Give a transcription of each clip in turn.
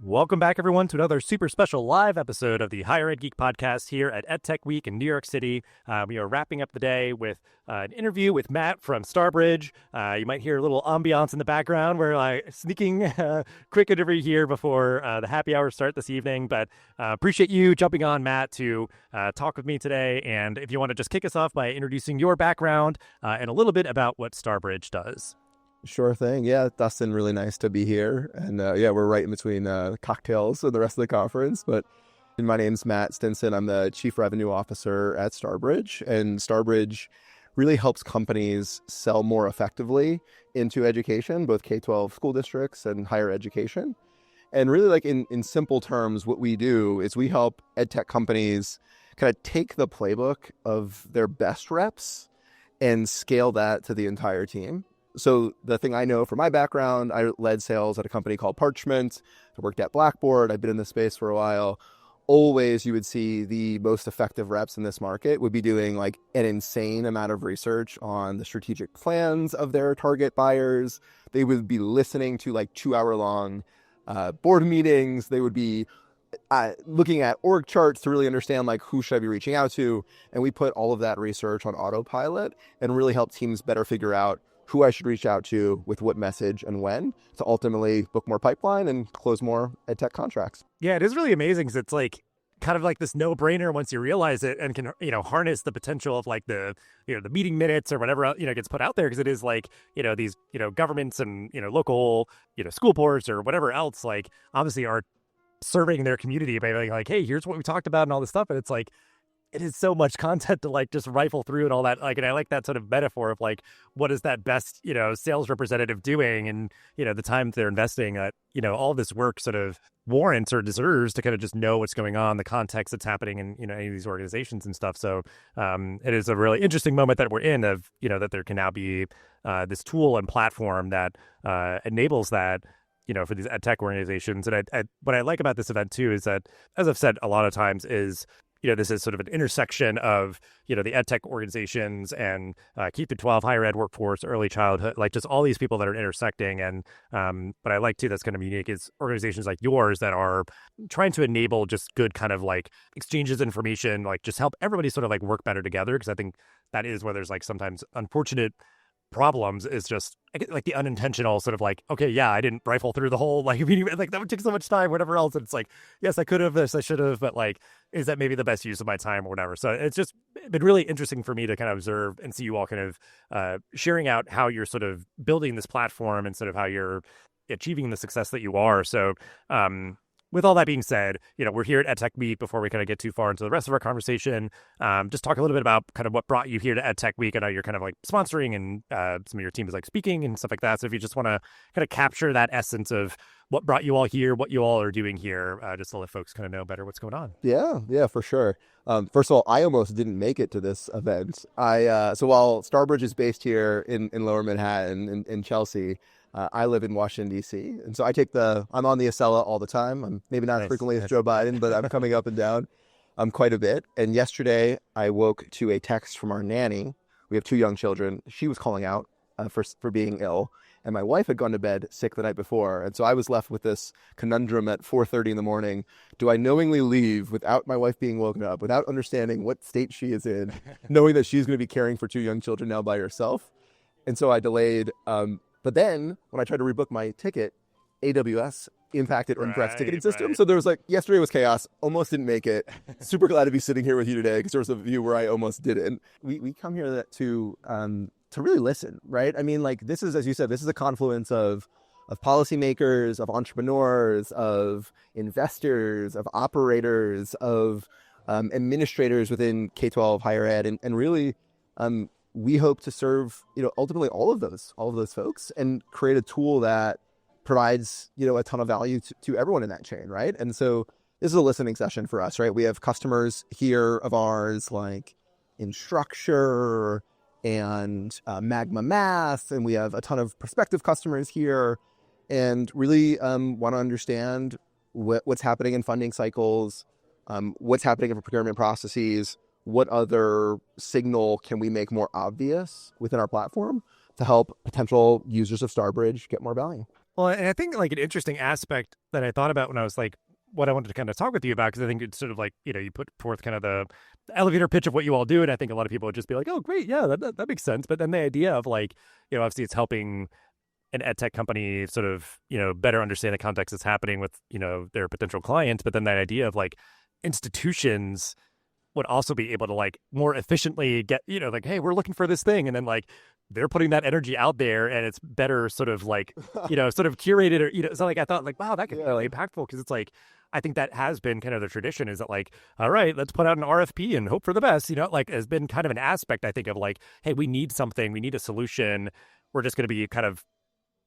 Welcome back, everyone, to another super special live episode of the Higher Ed Geek Podcast here at EdTech Week in New York City. We are wrapping up the day with an interview with Matt from Starbridge. You might hear a little ambiance in the background. We're sneaking quick interview here before the happy hour start this evening. But appreciate you jumping on, Matt, to talk with me today. And if you want to just kick us off by introducing your background and a little bit about what Starbridge does. Sure thing. Yeah, Dustin, really nice to be here. And we're right in between cocktails and the rest of the conference. But my name's Matt Stinson. I'm the Chief Revenue Officer at Starbridge. And Starbridge really helps companies sell more effectively into education, both K-12 school districts and higher education. And really, in simple terms, what we do is we help EdTech companies kind of take the playbook of their best reps and scale that to the entire team. So the thing I know from my background, I led sales at a company called Parchment. I worked at Blackboard. I've been in this space for a while. Always you would see the most effective reps in this market would be doing an insane amount of research on the strategic plans of their target buyers. They would be listening to 2-hour-long board meetings. They would be looking at org charts to really understand who should I be reaching out to. And we put all of that research on autopilot and really help teams better figure out who I should reach out to with what message and when to ultimately book more pipeline and close more EdTech contracts. Yeah, it is really amazing because it's kind of this no-brainer once you realize it and can harness the potential of the the meeting minutes or whatever gets put out there, because it is these governments and local school boards or whatever else obviously are serving their community by being hey, here's what we talked about and all this stuff, and it's it is so much content to just rifle through and all that. And I like that sort of metaphor of what is that best, sales representative doing, and, the time they're investing that, all this work sort of warrants or deserves to kind of just know what's going on, the context that's happening in, any of these organizations and stuff. So it is a really interesting moment that we're in of, that there can now be this tool and platform that enables that, for these EdTech organizations. And what I like about this event too is that, as I've said a lot of times, is this is sort of an intersection of, the EdTech organizations and K-12 higher ed workforce, early childhood, just all these people that are intersecting. And what I like too that's kind of unique is organizations like yours that are trying to enable just good kind of exchanges of information, just help everybody sort of work better together. Because I think that is where there's sometimes unfortunate problems, is just the unintentional sort of okay, yeah, I didn't rifle through the whole meeting, that would take so much time, whatever else. And it's yes, I could have, this I should have, but is that maybe the best use of my time or whatever? So it's just been really interesting for me to kind of observe and see you all kind of sharing out how you're sort of building this platform and sort of how you're achieving the success that you are. So with all that being said, we're here at EdTech Week. Before we kind of get too far into the rest of our conversation, just talk a little bit about kind of what brought you here to EdTech Week. I know you're kind of sponsoring, and some of your team is speaking and stuff like that. So if you just want to kind of capture that essence of what brought you all here, what you all are doing here, just to let folks kind of know better what's going on. Yeah, for sure. First of all, I almost didn't make it to this event. So while Starbridge is based here in Lower Manhattan in Chelsea, I live in Washington, D.C. And so I'm on the Acela all the time. I'm maybe not as frequently as Joe Biden, but I'm coming up and down quite a bit. And yesterday I woke to a text from our nanny. We have 2 young children. She was calling out for being ill. And my wife had gone to bed sick the night before. And so I was left with this conundrum at 4:30 in the morning. Do I knowingly leave without my wife being woken up, without understanding what state she is in, knowing that she's going to be caring for 2 young children now by herself? And so I delayed. But then when I tried to rebook my ticket, AWS impacted Earnpress ticketing system. So there was yesterday was chaos. Almost didn't make it. Super glad to be sitting here with you today, because there was a view where I almost didn't. We come here to really listen, right? I mean, this is, as you said, this is a confluence of policymakers, of entrepreneurs, of investors, of operators, of administrators within K-12 higher ed, and really we hope to serve, ultimately all of those folks and create a tool that provides, a ton of value to everyone in that chain, right? And so this is a listening session for us, right? We have customers here of ours like Instructure and Magma Math, and we have a ton of prospective customers here, and really want to understand what's happening in funding cycles, what's happening in procurement processes, what other signal can we make more obvious within our platform to help potential users of Starbridge get more value. Well, and I think like an interesting aspect that I thought about when I was like, what I wanted to kind of talk with you about, because I think it's sort of like, you put forth kind of the elevator pitch of what you all do. And I think a lot of people would just be like, oh, great. Yeah, that makes sense. But then the idea of like, obviously it's helping an ed tech company sort of, better understand the context that's happening with, their potential clients. But then that idea of like institutions would also be able to like more efficiently get, like, hey, we're looking for this thing. And then like they're putting that energy out there and it's better sort of like, sort of curated or, so like I thought like, wow, that could be really impactful because it's like, I think that has been kind of the tradition is that like, all right, let's put out an RFP and hope for the best, like has been kind of an aspect, I think, of like, hey, we need something, we need a solution. We're just going to be kind of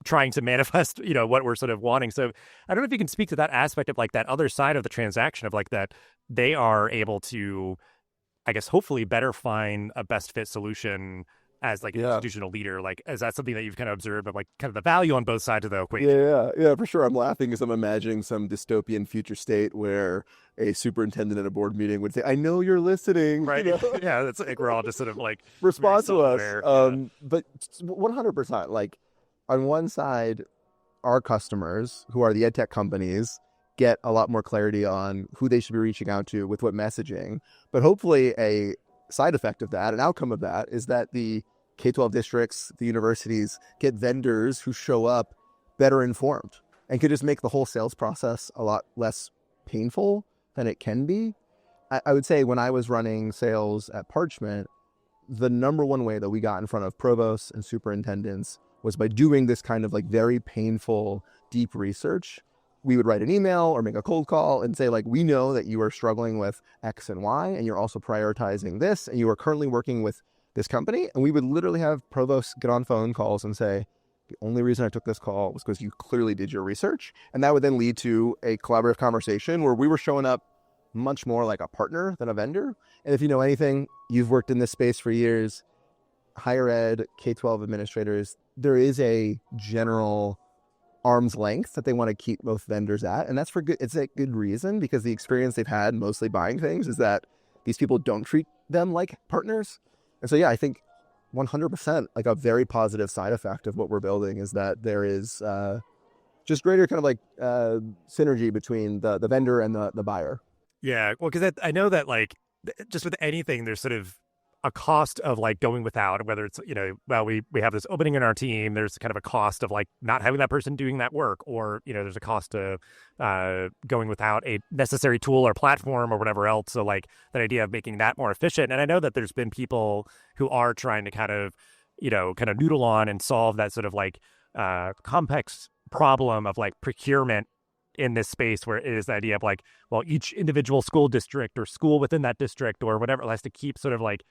trying to manifest, what we're sort of wanting. So I don't know if you can speak to that aspect of like that other side of the transaction of like that they are able to, I guess, hopefully better find a best fit solution as like an institutional leader. Like, is that something that you've kind of observed of like kind of the value on both sides of the equation? Yeah, for sure. I'm laughing as I'm imagining some dystopian future state where a superintendent at a board meeting would say, I know you're listening. Right. Yeah. That's like, we're all just sort of like respond to us. But 100%, like on one side, our customers who are the ed tech companies get a lot more clarity on who they should be reaching out to with what messaging. But hopefully a side effect of that, an outcome of that, is that the K-12 districts, the universities, get vendors who show up better informed and could just make the whole sales process a lot less painful than it can be. I would say when I was running sales at Parchment, the number one way that we got in front of provosts and superintendents was by doing this kind of like very painful, deep research. We would write an email or make a cold call and say, like, we know that you are struggling with X and Y, and you're also prioritizing this, and you are currently working with this company. And we would literally have provosts get on phone calls and say, the only reason I took this call was because you clearly did your research. And that would then lead to a collaborative conversation where we were showing up much more like a partner than a vendor. And if you know anything, you've worked in this space for years, higher ed, K-12 administrators, there is a general arm's length that they want to keep both vendors at. And that's for good. It's a good reason, because the experience they've had mostly buying things is that these people don't treat them like partners. And so, yeah, I think 100% like a very positive side effect of what we're building is that there is just greater kind of like synergy between the vendor and the buyer. Yeah. Well, because I know that like just with anything, there's sort of a cost of like going without, whether it's, well, we have this opening in our team, there's kind of a cost of like not having that person doing that work, or, there's a cost to going without a necessary tool or platform or whatever else. So like that idea of making that more efficient. And I know that there's been people who are trying to kind of noodle on and solve that sort of like complex problem of like procurement in this space, where it is the idea of like, well, each individual school district or school within that district or whatever has to keep sort of like,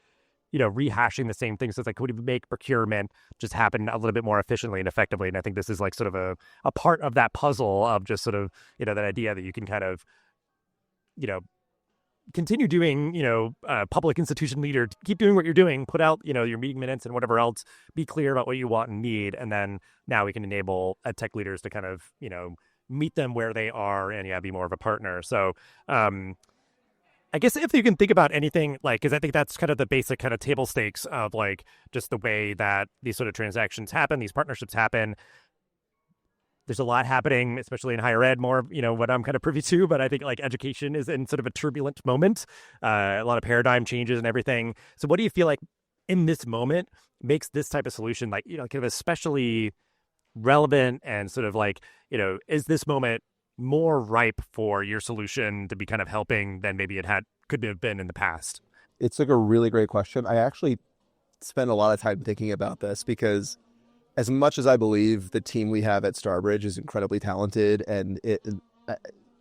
rehashing the same thing. So it's like, could we make procurement just happen a little bit more efficiently and effectively? And I think this is like sort of a part of that puzzle of just sort of, that idea that you can kind of, continue doing, public institution leader, keep doing what you're doing, put out, your meeting minutes and whatever else, be clear about what you want and need. And then now we can enable tech leaders to kind of, meet them where they are and be more of a partner. So, I guess if you can think about anything, like, because I think that's kind of the basic kind of table stakes of like just the way that these sort of transactions happen, these partnerships happen. There's a lot happening, especially in higher ed, more, what I'm kind of privy to, but I think like education is in sort of a turbulent moment, a lot of paradigm changes and everything. So what do you feel like in this moment makes this type of solution like, kind of especially relevant and sort of like, is this moment more ripe for your solution to be kind of helping than maybe could have been in the past? It's like a really great question. I actually spend a lot of time thinking about this, because as much as I believe the team we have at Starbridge is incredibly talented and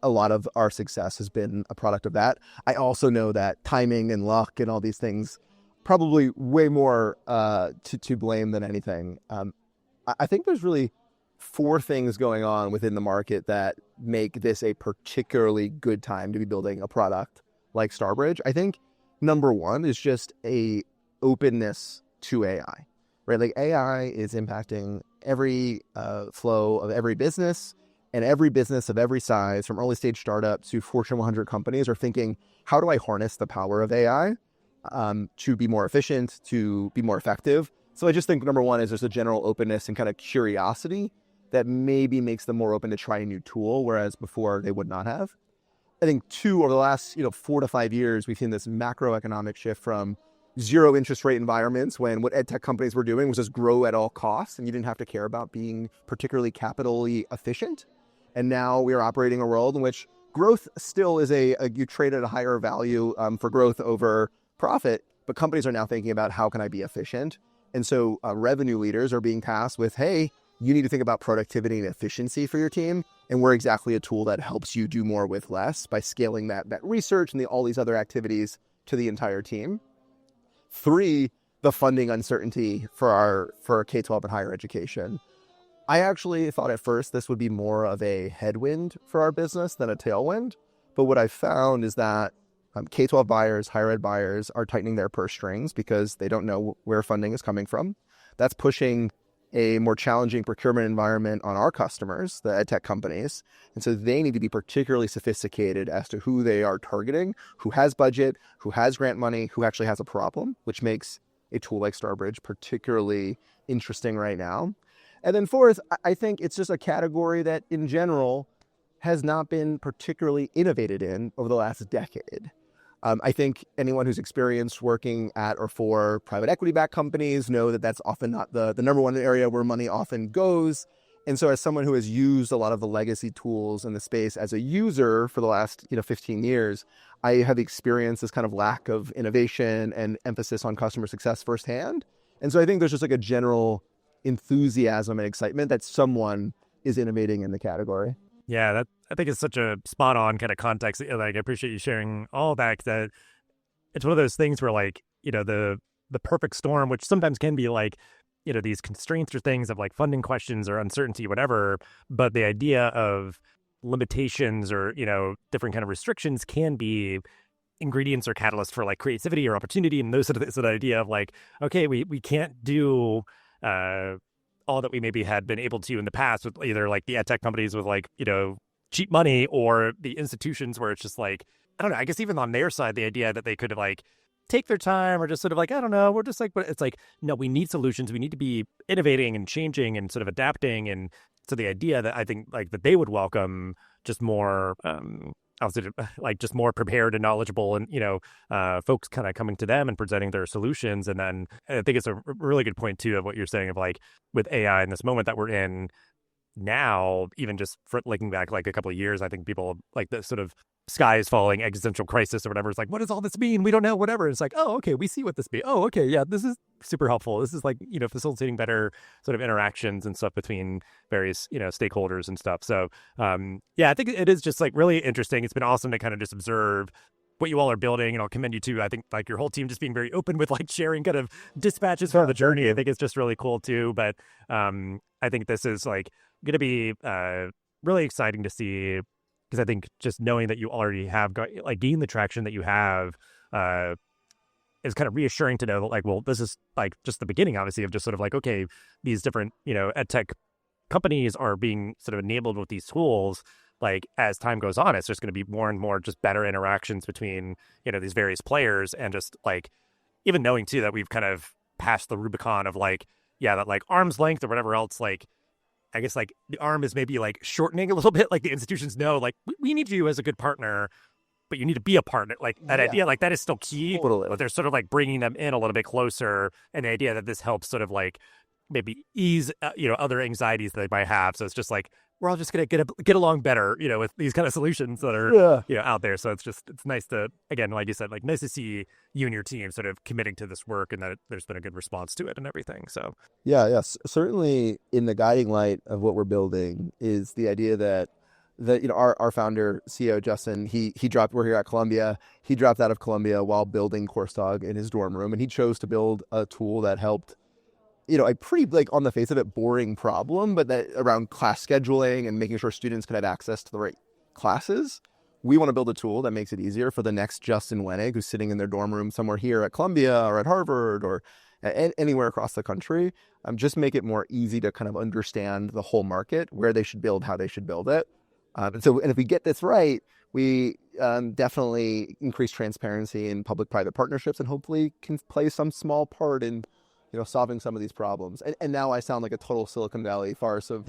a lot of our success has been a product of that, I also know that timing and luck and all these things probably way more to blame than anything. I think there's really 4 things going on within the market that make this a particularly good time to be building a product like Starbridge. I think number 1 is just a openness to AI, right? Like AI is impacting every flow of every business, and every business of every size, from early stage startups to Fortune 100 companies, are thinking, how do I harness the power of AI to be more efficient, to be more effective? So I just think number 1 is there's a general openness and kind of curiosity that maybe makes them more open to try a new tool, whereas before they would not have. I think two, over the last 4 to 5 years, we've seen this macroeconomic shift from zero interest rate environments, when what EdTech companies were doing was just grow at all costs and you didn't have to care about being particularly capitally efficient. And now we are operating a world in which growth still is you trade at a higher value for growth over profit, but companies are now thinking about how can I be efficient? And so revenue leaders are being tasked with, hey, you need to think about productivity and efficiency for your team. And we're exactly a tool that helps you do more with less by scaling that research and all these other activities to the entire team. 3, the funding uncertainty for K-12 and higher education. I actually thought at first this would be more of a headwind for our business than a tailwind. But what I found is that K-12 buyers, higher ed buyers are tightening their purse strings because they don't know where funding is coming from. That's pushing a more challenging procurement environment on our customers, the EdTech companies. And so they need to be particularly sophisticated as to who they are targeting, who has budget, who has grant money, who actually has a problem, which makes a tool like Starbridge particularly interesting right now. And then 4th, I think it's just a category that in general has not been particularly innovated in over the last decade. I think anyone who's experienced working at or for private equity-backed companies know that that's often not the number one area where money often goes. And so as someone who has used a lot of the legacy tools in the space as a user for the last 15 years, I have experienced this kind of lack of innovation and emphasis on customer success firsthand. And so I think there's just like a general enthusiasm and excitement that someone is innovating in the category. Yeah, I think it's such a spot on kind of context. Like, I appreciate you sharing all that. That it's one of those things where, like, the perfect storm, which sometimes can be like, these constraints or things of like funding questions or uncertainty, whatever. But the idea of limitations or different kind of restrictions can be ingredients or catalysts for like creativity or opportunity, and those sort of the idea of like, okay, we can't do all that we maybe had been able to in the past with either like the EdTech companies with like, cheap money, or the institutions where it's just like, I don't know, I guess even on their side, the idea that they could like take their time or just sort of like, I don't know, we're just like, but it's like, no, we need solutions. We need to be innovating and changing and sort of adapting. And so the idea that I think like that they would welcome just more, like just more prepared and knowledgeable and, folks kind of coming to them and presenting their solutions. And then I think it's a really good point too of what you're saying of like with AI in this moment that we're in now, even just for looking back like a couple of years, I think people like the sort of sky is falling existential crisis or whatever. It's like, what does all this mean? We don't know, whatever. It's like, oh, okay, we see what this means. Oh, okay, yeah, this is super helpful. This is like, facilitating better sort of interactions and stuff between various, stakeholders and stuff. So, yeah, I think it is just like really interesting. It's been awesome to kind of just observe what you all are building, and I'll commend you too. I think like your whole team just being very open with like sharing kind of dispatches for the journey. I think it's just really cool too. But I think this is like going to be really exciting to see, because I think just knowing that you already have gained the traction that you have is kind of reassuring to know that like, well, this is like just the beginning, obviously, of just sort of like, okay, these different, EdTech companies are being sort of enabled with these tools. Like as time goes on, it's just going to be more and more just better interactions between, these various players, and just like even knowing too that we've kind of passed the Rubicon of like, yeah, that like arm's length or whatever else, like I guess like the arm is maybe like shortening a little bit. Like the institutions know like we need you as a good partner, but you need to be a partner. Like that idea, like that is still key. Totally. But they're sort of like bringing them in a little bit closer, and the idea that this helps sort of like maybe ease other anxieties that they might have. So it's just like we're all just gonna get along better, with these kind of solutions that are out there. So it's nice to, again, like you said, like nice to see you and your team sort of committing to this work, and that there's been a good response to it and everything. So yes, certainly in the guiding light of what we're building is the idea that our founder, CEO Justin, we're here at Columbia. He dropped out of Columbia while building CourseDog in his dorm room, and he chose to build a tool that helped a pretty, like, on the face of it, boring problem, but that around class scheduling and making sure students could have access to the right classes. We want to build a tool that makes it easier for the next Justin Wenig, who's sitting in their dorm room somewhere here at Columbia or at Harvard or anywhere across the country. Just make it more easy to kind of understand the whole market, where they should build, how they should build it. And if we get this right, we definitely increase transparency in public-private partnerships, and hopefully can play some small part in solving some of these problems. And now I sound like a total Silicon Valley farce of,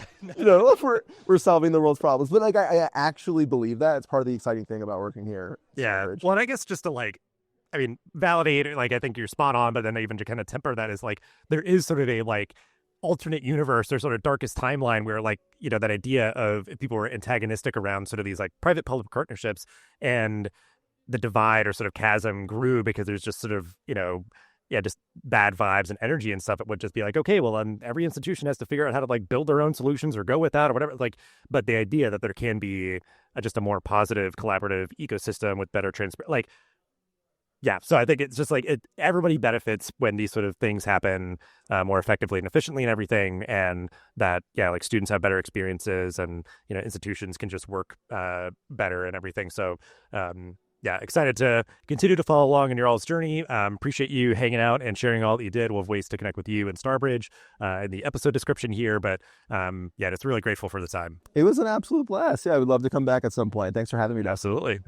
we're solving the world's problems. But like, I actually believe that. It's part of the exciting thing about working here. Yeah. Starbridge. Well, and I guess just to validate it, I think you're spot on, but then even to kind of temper that is there is sort of a alternate universe or sort of darkest timeline where that idea of if people were antagonistic around sort of these private public partnerships, and the divide or sort of chasm grew because there's just sort of just bad vibes and energy and stuff. It would just be okay, well, every institution has to figure out how to build their own solutions or go with that or whatever. But the idea that there can be just a more positive collaborative ecosystem with better transparency, yeah, so I think it's just everybody benefits when these sort of things happen more effectively and efficiently and everything, and that students have better experiences, and institutions can just work better and everything. So excited to continue to follow along in your all's journey. Appreciate you hanging out and sharing all that you did. We'll have ways to connect with you and Starbridge in the episode description here, but just really grateful for the time. It was an absolute blast. Yeah, I would love to come back at some point. Thanks for having me. Absolutely.